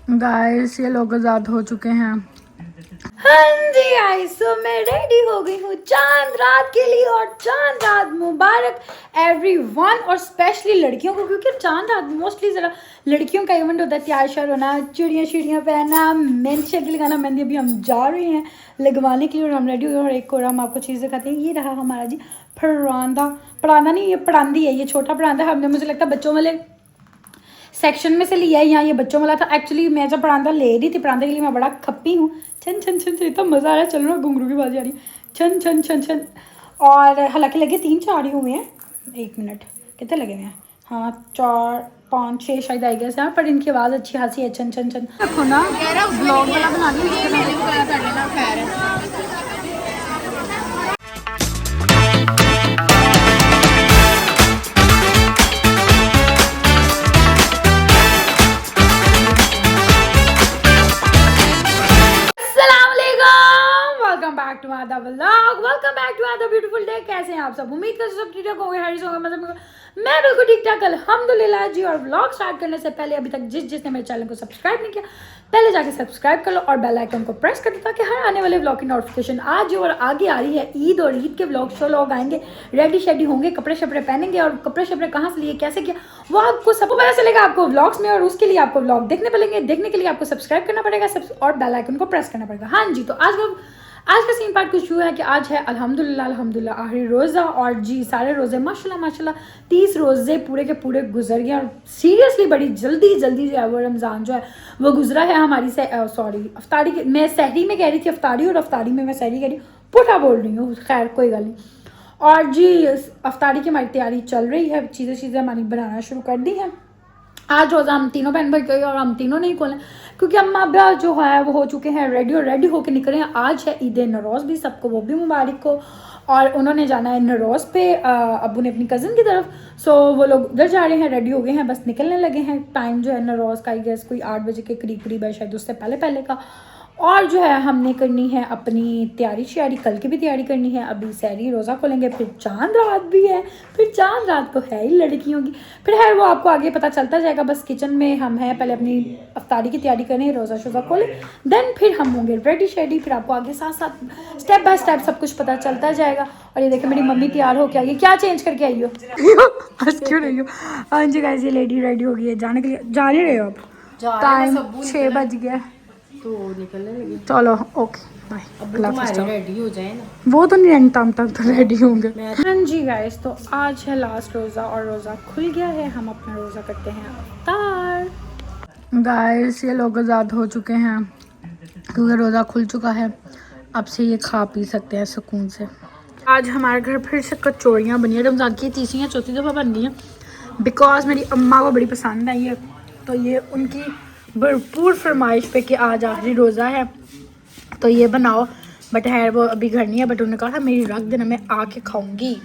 Guys ये लोग आज़ाद हो चुके हैं। हाँ जी गाइस, तो मैं रेडी हो गई हूँ चांद रात के लिए। और चांद रात मुबारक एवरीवन, और स्पेशली लड़कियों को, क्योंकि चांद रात मोस्टली ज़रा लड़कियों का इवेंट होता है। तैयार श्यार होना, चूड़ियाँ शीड़ियाँ पहनना, मेहंदी शेंदी लगाना। मेहंदी अभी हम जा रहे हैं लगवाने के लिए और हम रेडी हुए। और एक और हम आपको चीज़ दिखाते हैं। ये रहा हमारा जी परांदा। परांदा नहीं, ये परांदी है, ये छोटा परांदा हमने, मुझे लगता है बच्चों वाले सेक्शन में से लिया है। यहाँ ये बच्चों वाला था। एक्चुअली मैं जब परांदा ले रही थी, परांदे के लिए मैं बड़ा खप्पी हूँ। छन छन छन छन, इतना मज़ा आ रहा है। चल रहा घुंघरू की बाजी आ रही, छन छन छन छन। और हालांकि लगे 3-4 ही हुए हैं। 1 मिनट, कितने लगे हुए हैं? हाँ 4-5-6 शायद आई गए, पर इनकी आवाज़ अच्छी खासी है। छन छन छन रखो ना, ब्लॉग वाला बना back to my vlog. Welcome back to other beautiful day. कैसे हैं आप सब? उम्मीद करते सब ठीक ठाक होंगे, हरीश होंगे। मतलब मैं बिल्कुल ठीक ठाक अल्हम्दुलिल्लाह जी। और व्लॉग स्टार्ट करने से पहले अभी तक जिसने मेरे चैनल को सब्सक्राइब नहीं किया, पहले जाके सब्सक्राइब कर लो और बेल आइकन को प्रेस कर दो, ताकि हर आने वाले व्लॉग की नोटिफिकेशन आज और आगे आ रही है। ईद और ईद के व्लॉग शो लोग आएंगे, रेडी शेडी होंगे, कपड़े शपड़े पहनेंगे। और कपड़े शपड़े कहाँ से लिए, कैसे किया, वो आपको सब पता चलेगा आपको व्लॉग्स में। और उसके लिए आपको व्लॉग देखने पड़ेंगे। देखने के लिए आपको सब्सक्राइब करना पड़ेगा और बेल आइकन को प्रेस करना पड़ेगा। हाँ जी, तो आज का सीन पार्ट कुछ यूँ है कि आज है अल्हम्दुलिल्लाह आखिरी रोज़ा। और जी सारे रोज़े माशाल्लाह 30 रोज़े पूरे के पूरे गुजर गए। और सीरियसली बड़ी जल्दी जो है वो रमज़ान जो है वो गुजरा है हमारी अफ्तारी के, मैं सहरी में कह रही थी अफ्तारी, और अफ्तारी में मैं सहरी कह रही हूँ, पुठा बोल रही हूँ। खैर कोई गल नहीं। और जी अफ्तारी की हमारी तैयारी चल रही है, चीज़ें हमारी बनाना शुरू कर दी हैं। आज रोज़ा हम तीनों बहन भाई गए और हम तीनों नहीं खोले, क्योंकि अम्मा अब्बा जो है वो हो चुके हैं रेडी, और रेडी होकर निकले हैं। आज है ईद नरोज़ भी, सबको वो भी मुबारक हो। और उन्होंने जाना है नरोज़ पे अब्बू ने अपनी कज़न की तरफ। सो वो लोग उधर जा रहे हैं, रेडी हो गए हैं, बस निकलने लगे हैं। टाइम जो है नरोज़ का आई गेस कोई 8 बजे के करीब है, शायद उससे पहले का। और जो है हमने करनी है अपनी तैयारी श्यारी, कल की भी तैयारी करनी है। अभी सहरी रोज़ा खोलेंगे, फिर चांद रात भी है, फिर चांद रात तो है ही लड़कियों की। फिर है वो आपको आगे पता चलता जाएगा। बस किचन में हम हैं, पहले अपनी अफ्तारी की तैयारी करें, रोज़ा शोज़ा खोलें, देन फिर हम होंगे रेडी शेडी। फिर आपको आगे साथ साथ स्टेप बाय स्टेप सब कुछ पता चलता जाएगा। और ये देखें मेरी मम्मी तैयार हो के आई है। क्या चेंज करके आई हो? क्यों नहीं हो? हाँ जी गाइस, ये लेडी रेडी हो गई है जाने के लिए। जा नहीं रहे हो आप? टाइम 6 बज गया तो निकलने लगी। चलो ओके बाय। रेडी हो जाए ना, वो तो नहीं टाइम तक तो रेडी होंगे। हाँ जी गाइस, तो आज है लास्ट रोज़ा और रोज़ा खुल गया है। हम अपना रोज़ा करते हैं अफ्तार। गाइस ये लोग आज़ाद हो चुके हैं क्योंकि रोज़ा खुल चुका है। अब से ये खा पी सकते हैं सुकून से। आज हमारे घर फिर से कचौड़ियाँ बनी है। रमज़ान की तीसरी या चौथी दफ़ा बन गई हैं, बिकॉज मेरी अम्मा को बड़ी पसंद आई है। तो ये उनकी भरपूर फरमाइश पे कि आज आखिरी रोज़ा है तो ये बनाओ। बट है वो अभी घर नहीं है, बट उन्होंने कहा मेरी रख देना, मैं आके खाऊंगी।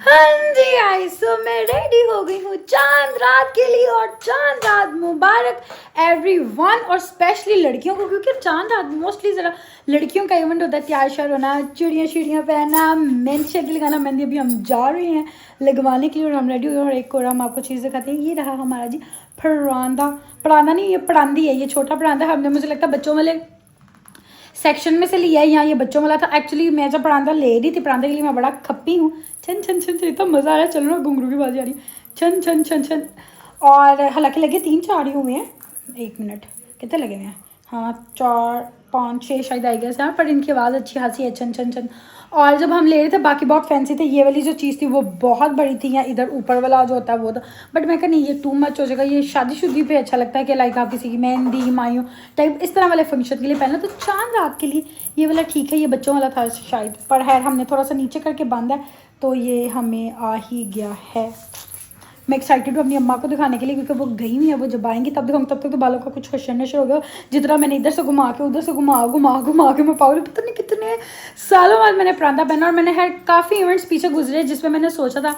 हाँ जी गाइस, तो मैं रेडी हो गई हूँ चांद रात के लिए। और चांद रात मुबारक एवरीवन, और स्पेशली लड़कियों को, क्योंकि चांद रात मोस्टली ज़रा लड़कियों का इवेंट होता है। तैयार श्यार होना, चूड़ियाँ शीड़ियाँ पहनना, मेहंदी शेंदी लगाना। मेहंदी अभी हम जा रहे हैं लगवाने के लिए और हम रेडी हुए। और एक और हम आपको चीज़ दिखाते हैं। ये रहा हमारा जी परांदा नहीं, ये परांदी है, ये छोटा परांदा हमने, मुझे लगता है बच्चों वाले सेक्शन में से लिया है। यहाँ ये बच्चों वाला था। एक्चुअली मैं जब परांदा ले रही थी, परांदे के लिए मैं बड़ा खप्पी हूँ। छन छन छन छन, इतना मज़ा आ रहा है। चल रहा घुंघरू की बाजी आ रही, छन छन छन छन। और हालांकि लगे 3-4 ही हुए हैं। 1 मिनट, कितने लगे हुए हैं? हाँ 4-5-6 शायद आई गए, पर इनकी आवाज़ अच्छी खासी है। छन छन छन। और जब हम ले रहे थे बाकी बहुत फैंसी थे। ये वाली जो चीज़ थी वो बहुत बड़ी थी, या इधर ऊपर वाला जो होता है वो था। बट मैं कहा नहीं, ये टू मच हो जाएगा। ये शादी पे अच्छा लगता है कि लाइक आप किसी की मेहंदी मायूं टाइप इस तरह वाले फंक्शन के लिए पहना। तो चांद रात के लिए ये वाला ठीक है। ये बच्चों वाला था शायद, पर है हमने थोड़ा सा नीचे करके बांधा है, तो ये हमें आ ही गया है। मैं एक्साइटेड हूँ अपनी अम्मा को दिखाने के लिए, क्योंकि वो गई हुई है। वो जब आएंगी तब दिखाऊंगी। तब तक तो बालों का कुछ होशन नशर हो गया। जितना मैंने इधर से घुमा के उधर से घुमा के मैं पागल, पता नहीं कितने सालों बाद मैंने परांदा पहना। और मैंने है काफ़ी इवेंट्स पीछे गुजरे जिसमें मैंने सोचा था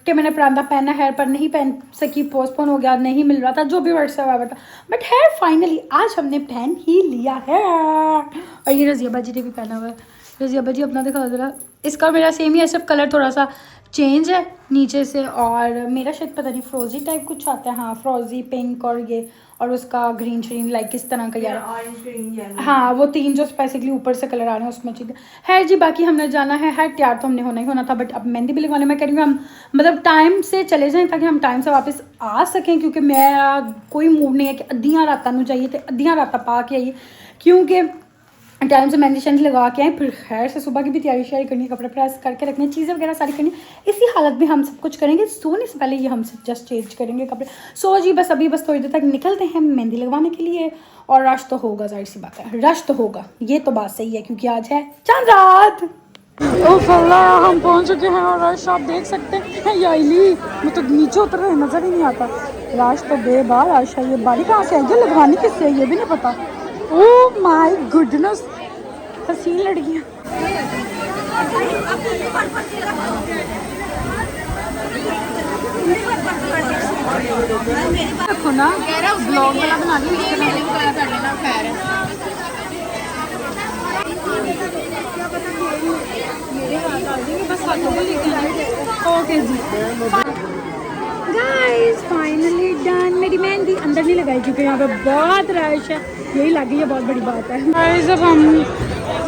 कि मैंने परांदा पहनना है, पर नहीं पहन सकी, पोस्टपोन हो गया, नहीं मिल रहा था, जो भी व्हाट्सएप था। बट है फाइनली आज हमने पहन ही लिया है। और ये रजिया बाजी ने भी पहना हुआ है। रजिया बाजी अपना दिखा ज़रा। इसका मेरा सेम ही है, सिर्फ कलर थोड़ा सा चेंज है नीचे से। और मेरा शायद पता नहीं फ्रोजी टाइप कुछ आता है, हाँ फ्रोजी पिंक और ये, और उसका ग्रीन श्रीन लाइक किस तरह का यार ऑरेंज ग्रीन हाँ वो 3 जो स्पेसिफिकली ऊपर से कलर आ रहे हैं उसमें चीज़ है जी। बाकी हमने जाना है तैयार तो हमने होना ही होना था, बट अब मेहंदी भी लगवाने मैं कह रही हूँ हम मतलब टाइम से चले जाएं ताकि हम टाइम से वापस आ सकें, क्योंकि मेरा कोई मूड नहीं है कि अद्धियाँ रात में चाहिए थे, अद्धियाँ रात पा के आइए, क्योंकि टाइम से मेहंदी शेंदी लगा के आए, फिर खैर से सुबह की भी तैयारी श्यारी करनी है, कपड़े प्रेस करके रखने, चीज़ें वगैरह सारी करनी। इसी हालत में हम सब कुछ करेंगे, सोने से पहले ये हम जस्ट चेंज करेंगे कपड़े। सो जी बस अभी बस थोड़ी देर तक निकलते हैं मेहंदी लगवाने के लिए, और रश तो होगा, जाहिर सी बात है रश तो होगा, ये तो बात सही है क्योंकि आज है चांद रात। हम पहुंच चुके हैं और रश आप देख सकते हैं, याली मैं तो नीचे उतर रहे नजर ही नहीं आता, रश तो बेबार रश है। ये बारी कहाँ से आई है, लगवानी किससे है ये भी नहीं पता। ओह माय गुडनेस, हसीन लड़कियाँ। देखो ना ब्लॉग वाला बना ओके जी गाइस फाइनली डन। मेरी मेहंदी अंदर नहीं लगाई क्योंकि यहाँ पे बहुत रश है, यही लग गई है बहुत बड़ी बात है। गाइस अब हम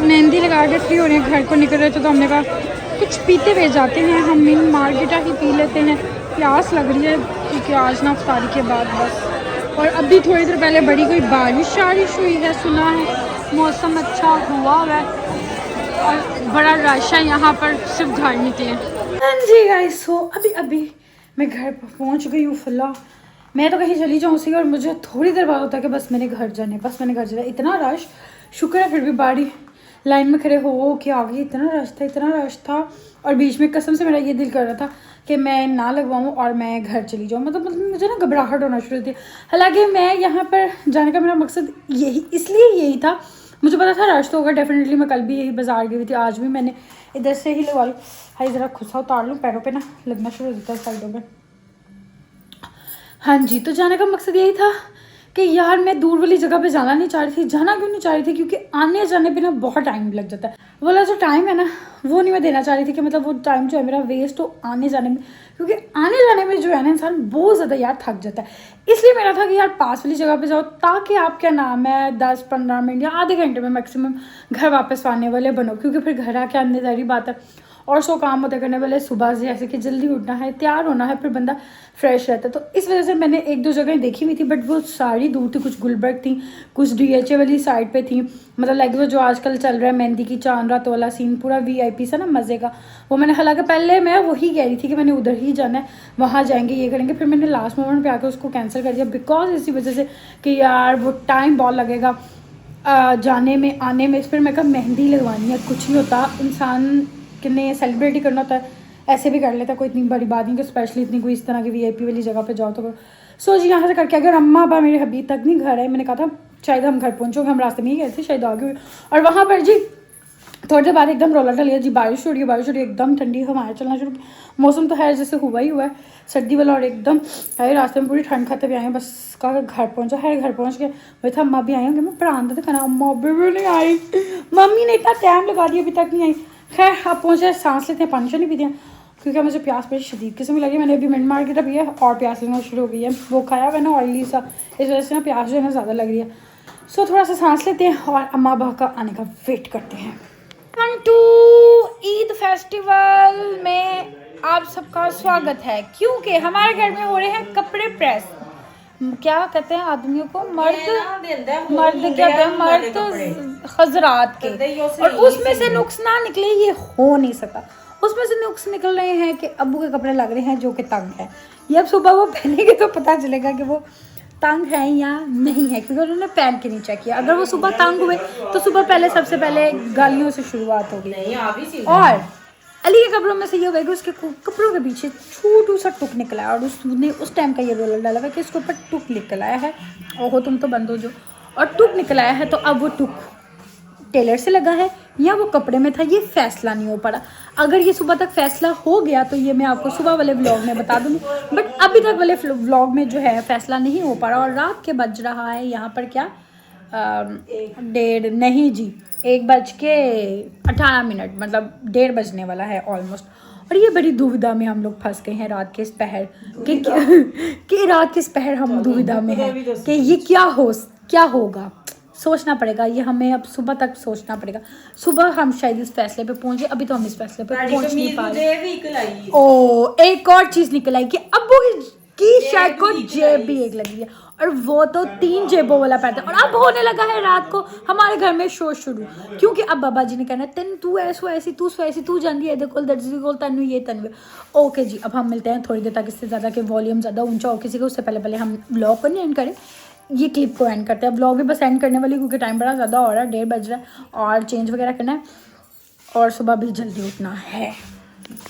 मेहंदी लगा के फ्री हो रहे हैं, घर को निकल रहे थे तो हमने कहा कुछ पीते हुए जाते हैं, हम इन मार्केटा ही पी लेते हैं, प्यास लग रही है क्योंकि आज ना इफ्तारी के बाद बस। और अभी थोड़ी देर पहले बड़ी कोई बारिश हुई है, सुना है मौसम अच्छा हुआ है और बड़ा रश है यहाँ पर, सिर्फ घर निकले। हाँ जी गाइस सो अभी मैं घर पर पहुँच गई हूँ। फिलहाल मैं तो कहीं चली जाऊँ सी और मुझे थोड़ी देर बाद होता है कि बस मैंने घर जाना, इतना रश, शुक्र है फिर भी बारी लाइन में खड़े हो के आ गई, इतना रश था। और बीच में कसम से मेरा ये दिल कर रहा था कि मैं ना लगवाऊँ और मैं घर चली जाऊँ, मतलब मुझे ना घबराहट होना शुरू थी। हालांकि मैं यहाँ पर जाने का मेरा मकसद यही था, मुझे पता था रश तो होगा डेफिनेटली, मैं कल भी यही बाजार गई थी, आज भी मैंने इधर से ही लगवा लूँ। हाई ज़रा खुसा उतार लूँ, पैरों पे ना लगना शुरू हो जाता है साइडों में। हाँ जी तो जाने का मकसद यही था कि यार मैं दूर वाली जगह पे जाना नहीं चाह रही थी। जाना क्यों नहीं चाह रही थी, क्योंकि आने जाने पे ना बहुत टाइम लग जाता है, वाला जो टाइम है ना वो नहीं मैं देना चाह रही थी कि मतलब वो टाइम जो है मेरा वेस्ट हो आने जाने में, क्योंकि आने जाने में जो है ना इंसान बहुत ज़्यादा यार थक जाता है। इसलिए मेरा था कि यार पास वाली जगह पे जाओ ताकि आप क्या नाम है 10-15 मिनट या आधे घंटे में मैक्सिमम घर वापस आने वाले बनो, क्योंकि फिर घर आके आने जारी बात है और 100 काम होते करने वाले, सुबह से जैसे कि जल्दी उठना है, तैयार होना है, फिर बंदा फ्रेश रहता है। तो इस वजह से मैंने 1-2 जगह देखी हुई थी, बट वो सारी दूर थी, कुछ गुलबर्ग थी, कुछ DHA वाली साइड पे थी, मतलब लाइक वो जो आजकल चल रहा है मेहंदी की चांद रात वाला सीन, पूरा VIP सा ना मज़े का, वो मैंने हालांकि पहले मैं वही कह रही थी कि मैंने उधर ही जाना है, वहाँ जाएंगे ये करेंगे, फिर मैंने लास्ट मोमेंट पर आकर उसको कैंसिल कर दिया, बिकॉज इसी वजह से कि यार वो टाइम बहुत लगेगा जाने में आने में। फिर मैं कहा मेहंदी लगवानी है, कुछ नहीं होता, इंसान कितने सेलिब्रेट ही करना होता है, ऐसे भी कर लेता, कोई इतनी बड़ी बात नहीं कि स्पेशली इतनी कोई इस तरह की VIP वाली जगह पे जाओ तो। सो जी यहाँ से करके अगर अम्मा अब्बा मेरे अभी तक नहीं घर है, मैंने कहा था शायद हम घर पहुँचोगे, हम रास्ते में ही गए थे, शायद आगे हुए, और वहाँ पर जी थोड़ी देर बाद एकदम रोला डलिया जी, बारिश हो रही है, एकदम ठंडी हवाएं चलना शुरू, मौसम तो है जैसे हुआ है सर्दी वाला, और एकदम है रास्ते में पूरी ठंड खाते भी आए हैं, बस का घर पहुंचा है, घर पहुंच के वही था अम्मा भी आई होंगे, मैं पढ़ाना था खाना, अम्मा अभी भी नहीं आई, मम्मी ने इतना टाइम लगा दिया अभी तक नहीं आई। खैर आप पहुँचे, सांस लेते हैं, पानी नहीं पीते हैं, क्योंकि मुझे प्यास बड़ी शदीद किस्म की लगी, मैंने अभी मिनट मार के पिया और प्यास लेना शुरू हो गई है, वो खाया हुआ ना ऑयली सा, इस वजह से ना प्यास जो है ना ज़्यादा लग रही है। सो थोड़ा सा सांस लेते हैं और अम्मा अब्बा का आने का वेट करते हैं। ईद फेस्टिवल में आप सबका स्वागत है, क्योंकि हमारे घर में हो रहे हैं कपड़े प्रेस, क्या कहते हैं आदमियों को, मर्द क्या कहते हैं, मर्द हजरात के, और उसमें से नुक्स ना निकले ये हो नहीं सकता, उसमें से नुक्स निकल रहे हैं कि अब्बू के कपड़े लग रहे हैं जो कि तंग है, ये अब सुबह वो पहनेंगे तो पता चलेगा कि वो तंग है या नहीं है, क्योंकि उन्होंने पहन के नहीं चेक किया। अगर वो सुबह तंग हुए तो सुबह पहले सबसे पहले गालियों से शुरुआत होगी, और अली के कपड़ों में से ये होगा कि उसके कपड़ों के पीछे छोटू सा टुक निकला है, और उसने उस टाइम का ये रोल डाला है कि इसके ऊपर टुक निकल आया है, ओहो तुम तो बंद हो जो, और टुक निकल आया है, तो अब वो टुक टेलर से लगा है या वो कपड़े में था, ये फैसला नहीं हो पड़ा। अगर ये सुबह तक फैसला हो गया तो ये मैं आपको सुबह वाले व्लॉग में बता दूँगी, बट अभी तक वाले व्लॉग में जो है फैसला नहीं हो पा रहा, और रात के बज रहा है यहाँ पर क्या 1:30 नहीं जी 1:18, मतलब 1:30 बजने वाला है ऑलमोस्ट, और ये बड़ी दुविधा में हम लोग फंस गए हैं रात के इस पहर कि रात के इस पहर हम दुविधा में हैं कि ये क्या होगा। सोचना पड़ेगा, ये हमें अब सुबह तक सोचना पड़ेगा। सुबह हम शायद इस फैसले पे पहुंचे, अभी तो हम इस फैसले पे पहुंच नहीं पा रहे। ओ एक और चीज निकल आई कि अब्बू की शायद को जेब भी एक लगी है, और वो तो 3 जेबों वाला पैटर्न। और अब होने लगा है रात को हमारे घर में शोर शुरू, क्योंकि अब बाबा जी ने कहना है तेन तू ऐसी तू जान है देखो दर्जी तनु ये तनु। ओके जी, अब हम मिलते हैं थोड़ी देर तक, इससे ज़्यादा कि वॉल्यूम ज़्यादा ऊंचा हो किसी को, उससे पहले हम व्लॉग को नहीं एंड करें, ये क्लिप को एंड करते हैं। व्लॉग भी बस एंड करने वाली, क्योंकि टाइम बड़ा ज़्यादा हो रहा है, 1:30 बज रहा है और चेंज वगैरह करना है और सुबह भी जल्दी उठना है।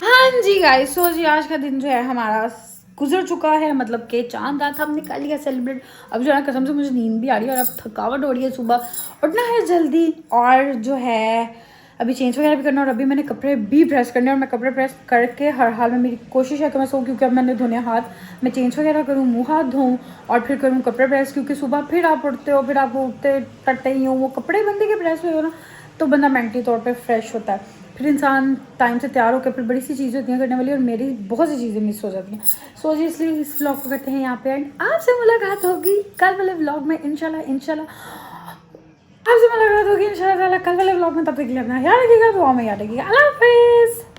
हाँ जी गाइस, सो जी आज का दिन जो है हमारा गुजर चुका है, मतलब कि चांद रात हमने कर लिया सेलिब्रेट। अब जो है कसम से मुझे नींद भी आ रही है और अब थकावट हो रही है, सुबह उठना है जल्दी और जो है अभी चेंज वगैरह भी करना, और अभी मैंने कपड़े भी प्रेस करने, और मैं कपड़े प्रेस करके हर हाल में मेरी कोशिश है कि मैं सोऊं, क्योंकि अब मैंने धोने हाथ, मैं चेंज वगैरह करूँ, मुँह हाथ धोऊं और फिर करूँ कपड़े प्रेस, क्योंकि सुबह फिर आप उठते हो, फिर आप उठते तटते ही हो, वो कपड़े बंदे के प्रेस हुए हो ना तो बंदा मेंटली तौर पर फ्रेश होता है, फिर इंसान टाइम से तैयार होकर, फिर बड़ी सी चीज़ें होती हैं करने वाली, और मेरी बहुत सी चीज़ें मिस हो जाती हैं। सो जी इसलिए इस व्लॉग को करते हैं यहाँ पे एंड। आपसे मुलाकात होगी कल वाले व्लॉग में इंशाल्लाह आपसे मुलाकात होगी इंशाल्लाह कल वाले व्लॉग में। तब तक के लिए अपना याद रखिएगा, दुआ में याद रखिएगा। अल्लाह हाफिज़।